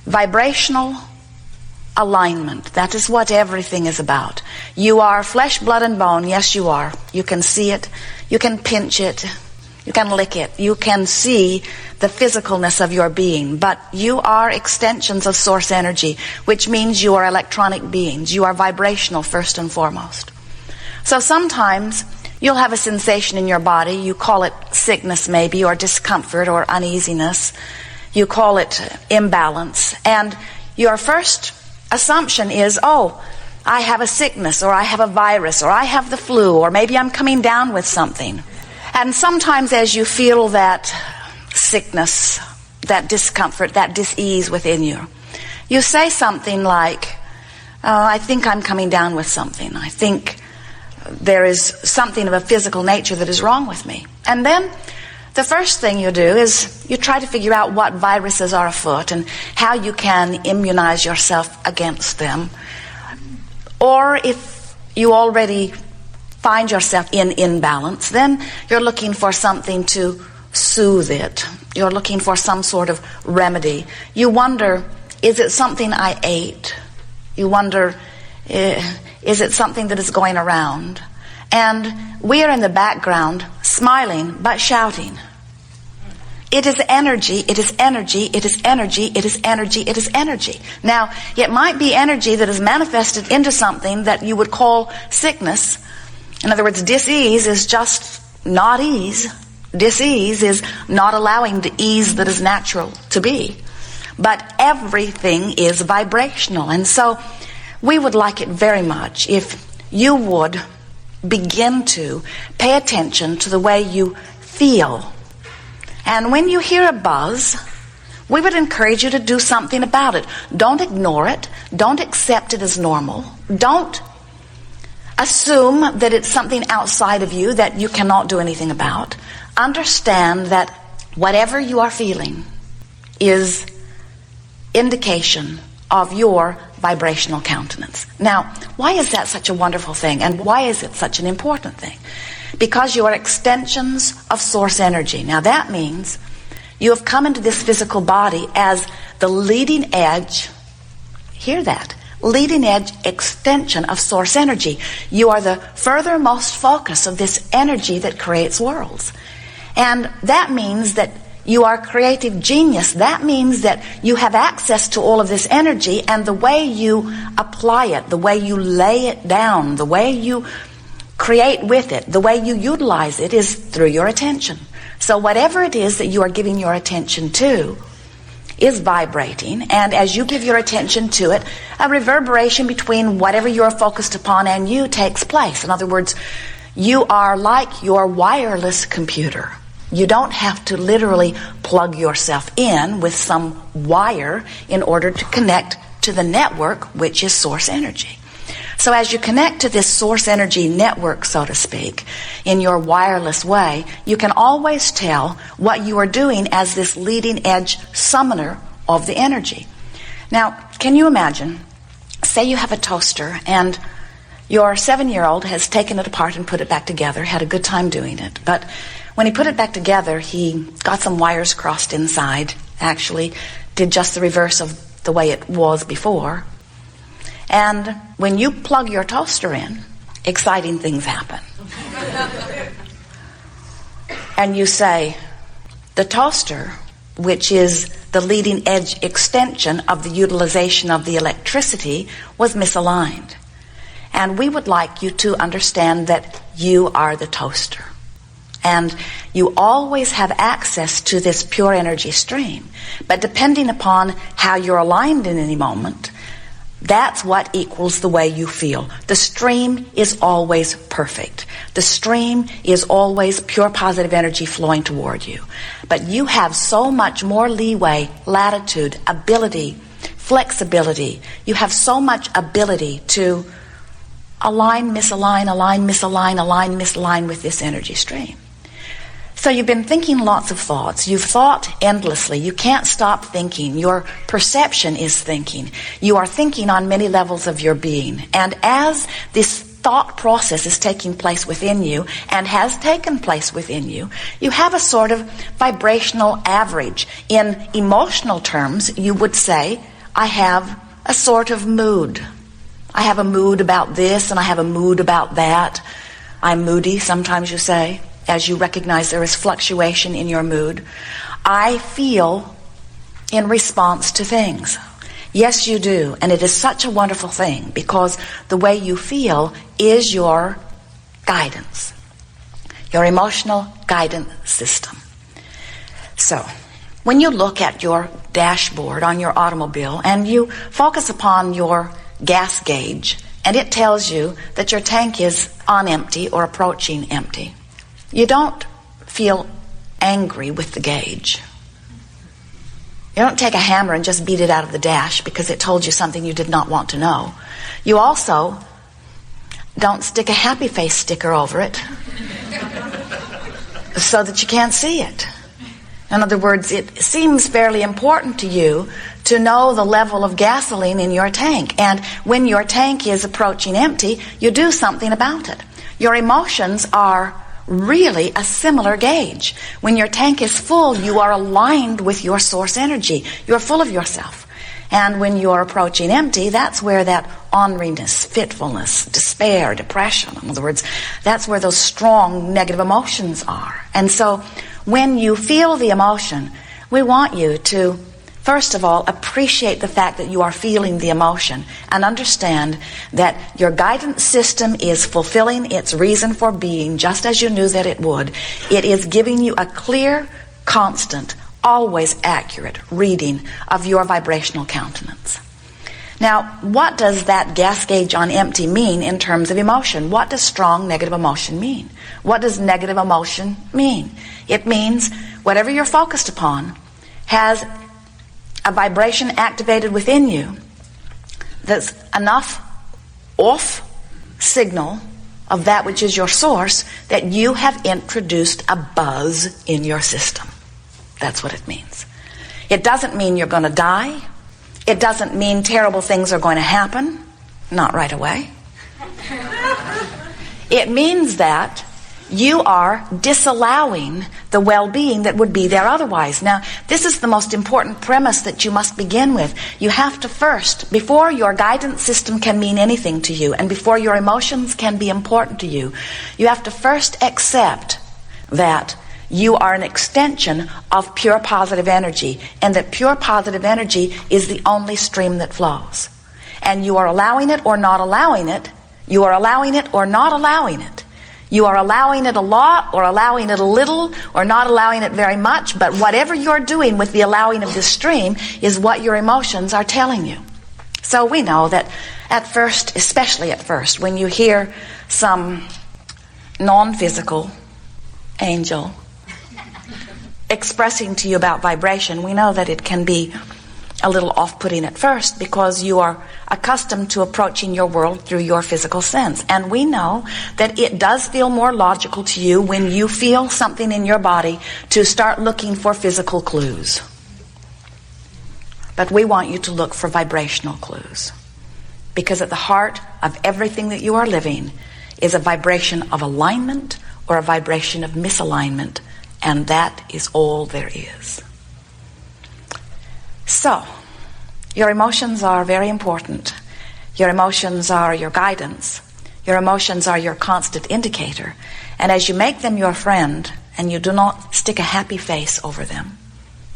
Vibrational alignment. That is what everything is about. You are flesh, blood, and bone. Yes, you are. You can see it. You can pinch it. You can lick it. You can see the physicalness of your being. But you are extensions of source energy, which means you are electronic beings. You are vibrational first and foremost. So sometimes you'll have a sensation in your body. You call it sickness maybe, or discomfort, or uneasiness. You call it imbalance. And your first assumption is, oh, I have a sickness, or I have a virus, or I have the flu, or maybe I'm coming down with something. And sometimes as you feel that sickness, that discomfort, that dis-ease within you, you say something like, oh, I think I'm coming down with something. I think there is something of a physical nature that is wrong with me. And then the first thing you do is you try to figure out what viruses are afoot and how you can immunize yourself against them. Or if you already find yourself in imbalance, then you're looking for something to soothe it. You're looking for some sort of remedy. You wonder, is it something I ate? You wonder, is it something that is going around? And we are in the background smiling but shouting. It is energy, it is energy, it is energy, it is energy, it is energy. Now, it might be energy that is manifested into something that you would call sickness. In other words, dis-ease is just not ease. Dis-ease is not allowing the ease that is natural to be. But everything is vibrational. And so we would like it very much if you would begin to pay attention to the way you feel. And when you hear a buzz, we would encourage you to do something about it. Don't ignore it. Don't accept it as normal. Don't assume that it's something outside of you that you cannot do anything about. Understand that whatever you are feeling is indication of your vibrational countenance. Now, why is that such a wonderful thing? And why is it such an important thing? Because you are extensions of source energy. Now that means you have come into this physical body as the leading edge, hear that, leading edge extension of source energy. You are the furthermost focus of this energy that creates worlds. And that means that you are creative genius. That means that you have access to all of this energy, and the way you apply it, the way you lay it down, the way you create with it, the way you utilize it is through your attention. So whatever it is that you are giving your attention to is vibrating, and as you give your attention to it, a reverberation between whatever you're focused upon and you takes place. In other words, you are like your wireless computer. You don't have to literally plug yourself in with some wire in order to connect to the network, which is source energy. So as you connect to this source energy network, so to speak, in your wireless way, you can always tell what you are doing as this leading edge summoner of the energy. Now, can you imagine, say you have a toaster and your 7-year-old has taken it apart and put it back together, had a good time doing it, but when he put it back together, he got some wires crossed inside, actually did just the reverse of the way it was before. And when you plug your toaster in, exciting things happen. And you say, the toaster, which is the leading edge extension of the utilization of the electricity, was misaligned. And we would like you to understand that you are the toaster. And you always have access to this pure energy stream. But depending upon how you're aligned in any moment, that's what equals the way you feel. The stream is always perfect. The stream is always pure positive energy flowing toward you. But you have so much more leeway, latitude, ability, flexibility. You have so much ability to align, misalign, align, misalign, align, misalign with this energy stream. So you've been thinking lots of thoughts. You've thought endlessly. You can't stop thinking. Your perception is thinking. You are thinking on many levels of your being. And as this thought process is taking place within you and has taken place within you, you have a sort of vibrational average. In emotional terms, you would say, I have a sort of mood. I have a mood about this and I have a mood about that. I'm moody, sometimes you say, as you recognize there is fluctuation in your mood. I feel in response to things. Yes, you do. And it is such a wonderful thing because the way you feel is your guidance, your emotional guidance system. So, when you look at your dashboard on your automobile and you focus upon your gas gauge and it tells you that your tank is on empty or approaching empty, you don't feel angry with the gauge. You don't take a hammer and just beat it out of the dash because it told you something you did not want to know. You also don't stick a happy face sticker over it so that you can't see it. In other words, it seems fairly important to you to know the level of gasoline in your tank. And when your tank is approaching empty, you do something about it. Your emotions are really a similar gauge. When your tank is full, you are aligned with your source energy. You're full of yourself. And when you're approaching empty, that's where that orneriness, fitfulness, despair, depression, in other words, that's where those strong negative emotions are. And so when you feel the emotion, we want you to, first of all, appreciate the fact that you are feeling the emotion and understand that your guidance system is fulfilling its reason for being just as you knew that it would. It is giving you a clear, constant, always accurate reading of your vibrational countenance. Now, what does that gas gauge on empty mean in terms of emotion? What does strong negative emotion mean? What does negative emotion mean? It means whatever you're focused upon has a vibration activated within you that's enough off signal of that which is your source that you have introduced a buzz in your system. That's what it means. It doesn't mean you're going to die. It doesn't mean terrible things are going to happen. Not right away. It means that you are disallowing the well-being that would be there otherwise. Now, this is the most important premise that you must begin with. You have to first, before your guidance system can mean anything to you, and before your emotions can be important to you, you have to first accept that you are an extension of pure positive energy, and that pure positive energy is the only stream that flows. And you are allowing it or not allowing it. You are allowing it or not allowing it. You are allowing it a lot or allowing it a little or not allowing it very much, but whatever you're doing with the allowing of this stream is what your emotions are telling you. So we know that at first, especially at first, when you hear some non-physical angel expressing to you about vibration, we know that it can be a little off-putting at first because you are accustomed to approaching your world through your physical sense. And we know that it does feel more logical to you when you feel something in your body to start looking for physical clues. But we want you to look for vibrational clues, because at the heart of everything that you are living is a vibration of alignment or a vibration of misalignment, and that is all there is. So, your emotions are very important. Your emotions are your guidance. Your emotions are your constant indicator. And as you make them your friend, and you do not stick a happy face over them,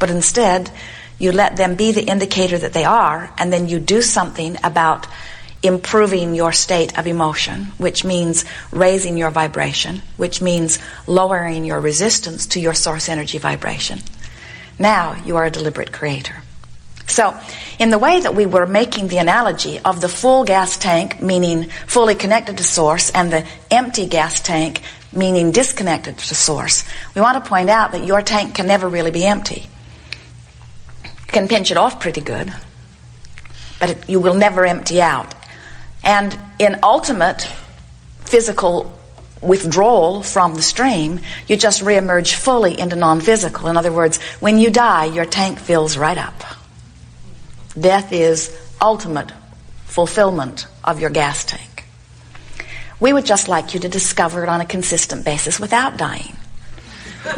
but instead you let them be the indicator that they are, and then you do something about improving your state of emotion, which means raising your vibration, which means lowering your resistance to your source energy vibration. Now you are a deliberate creator. So, in the way that we were making the analogy of the full gas tank, meaning fully connected to source, and the empty gas tank, meaning disconnected to source, we want to point out that your tank can never really be empty. You can pinch it off pretty good, but you will never empty out. And in ultimate physical withdrawal from the stream, you just reemerge fully into non-physical. In other words, when you die, your tank fills right up. Death is ultimate fulfillment of your gas tank. We would just like you to discover it on a consistent basis without dying.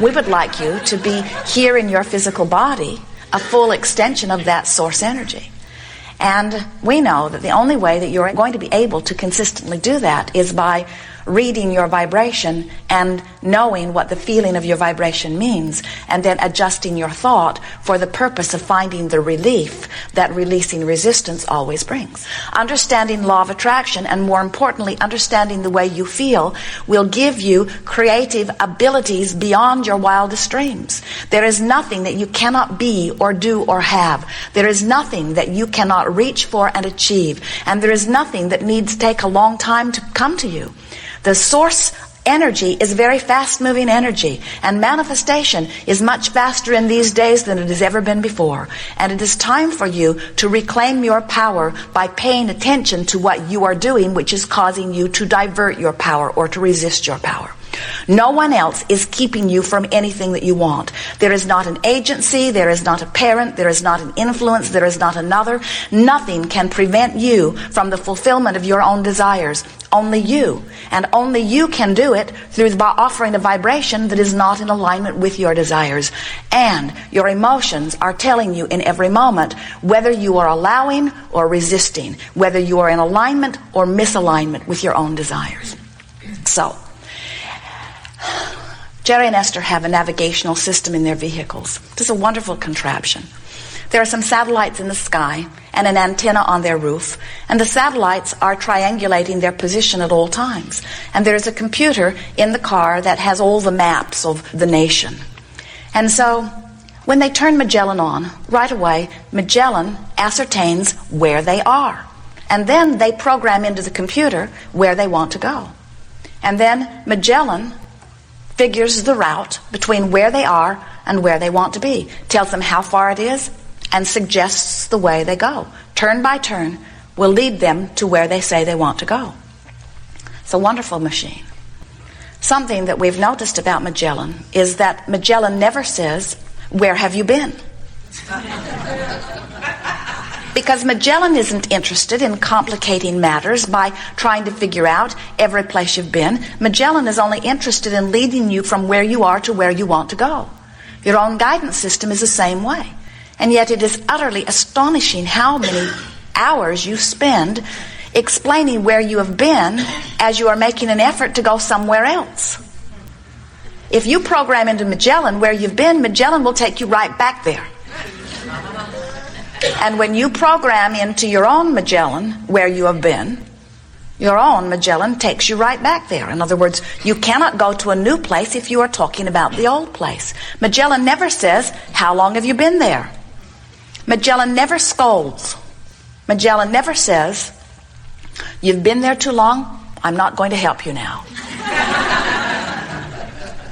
We would like you to be here in your physical body, a full extension of that source energy. And we know that the only way that you're going to be able to consistently do that is by reading your vibration and knowing what the feeling of your vibration means, and then adjusting your thought for the purpose of finding the relief that releasing resistance always brings. Understanding law of attraction, and more importantly, understanding the way you feel, will give you creative abilities beyond your wildest dreams. There is nothing that you cannot be or do or have. There is nothing that you cannot reach for and achieve. And there is nothing that needs to take a long time to come to you. The source energy is very fast-moving energy, and manifestation is much faster in these days than it has ever been before. And it is time for you to reclaim your power by paying attention to what you are doing, which is causing you to divert your power or to resist your power. No one else is keeping you from anything that you want. There is not an agency, there is not a parent, there is not an influence, there is not another. Nothing can prevent you from the fulfillment of your own desires. Only you. And only you can do it through offering a vibration that is not in alignment with your desires. And your emotions are telling you in every moment whether you are allowing or resisting, whether you are in alignment or misalignment with your own desires. So, Jerry and Esther have a navigational system in their vehicles. It is a wonderful contraption. There are some satellites in the sky and an antenna on their roof, and the satellites are triangulating their position at all times. And there is a computer in the car that has all the maps of the nation. And so, when they turn Magellan on, right away, Magellan ascertains where they are. And then they program into the computer where they want to go. And then Magellan figures the route between where they are and where they want to be, tells them how far it is, and suggests the way they go. Turn by turn will lead them to where they say they want to go. It's a wonderful machine. Something that we've noticed about Magellan is that Magellan never says, "Where have you been?" Because Magellan isn't interested in complicating matters by trying to figure out every place you've been. Magellan is only interested in leading you from where you are to where you want to go. Your own guidance system is the same way. And yet it is utterly astonishing how many hours you spend explaining where you have been as you are making an effort to go somewhere else. If you program into Magellan where you've been, Magellan will take you right back there. And when you program into your own Magellan where you have been, your own Magellan takes you right back there. In other words, you cannot go to a new place if you are talking about the old place. Magellan never says, "How long have you been there?" Magellan never scolds. Magellan never says, "You've been there too long, I'm not going to help you now."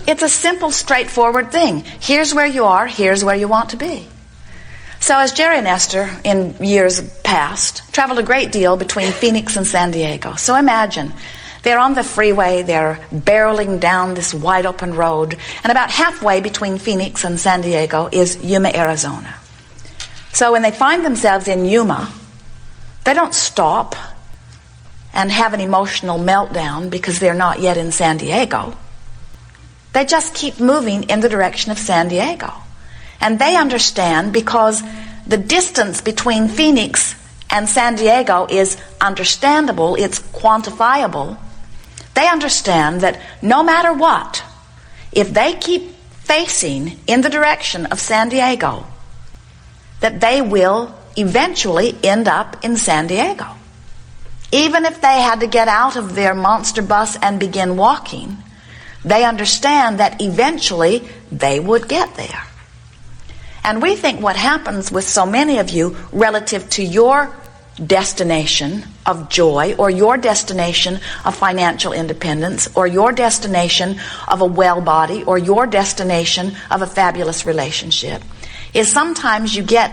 It's a simple, straightforward thing. Here's where you are, here's where you want to be. So as Jerry and Esther, in years past, traveled a great deal between Phoenix and San Diego. So imagine, they're on the freeway, they're barreling down this wide open road, and about halfway between Phoenix and San Diego is Yuma, Arizona. So when they find themselves in Yuma, they don't stop and have an emotional meltdown because they're not yet in San Diego. They just keep moving in the direction of San Diego. And they understand, because the distance between Phoenix and San Diego is understandable, it's quantifiable. They understand that no matter what, if they keep facing in the direction of San Diego, that they will eventually end up in San Diego. Even if they had to get out of their monster bus and begin walking, they understand that eventually they would get there. And we think what happens with so many of you relative to your destination of joy, or your destination of financial independence, or your destination of a well body, or your destination of a fabulous relationship, is sometimes you get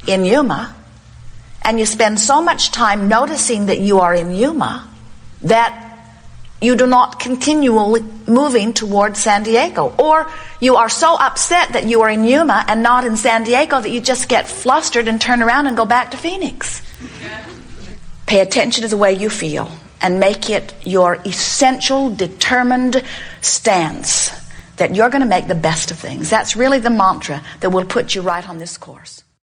in Yuma and you spend so much time noticing that you are in Yuma that you do not continually moving towards San Diego. Or you are so upset that you are in Yuma and not in San Diego that you just get flustered and turn around and go back to Phoenix. Pay attention to the way you feel and make it your essential, determined stance that you're going to make the best of things. That's really the mantra that will put you right on this course.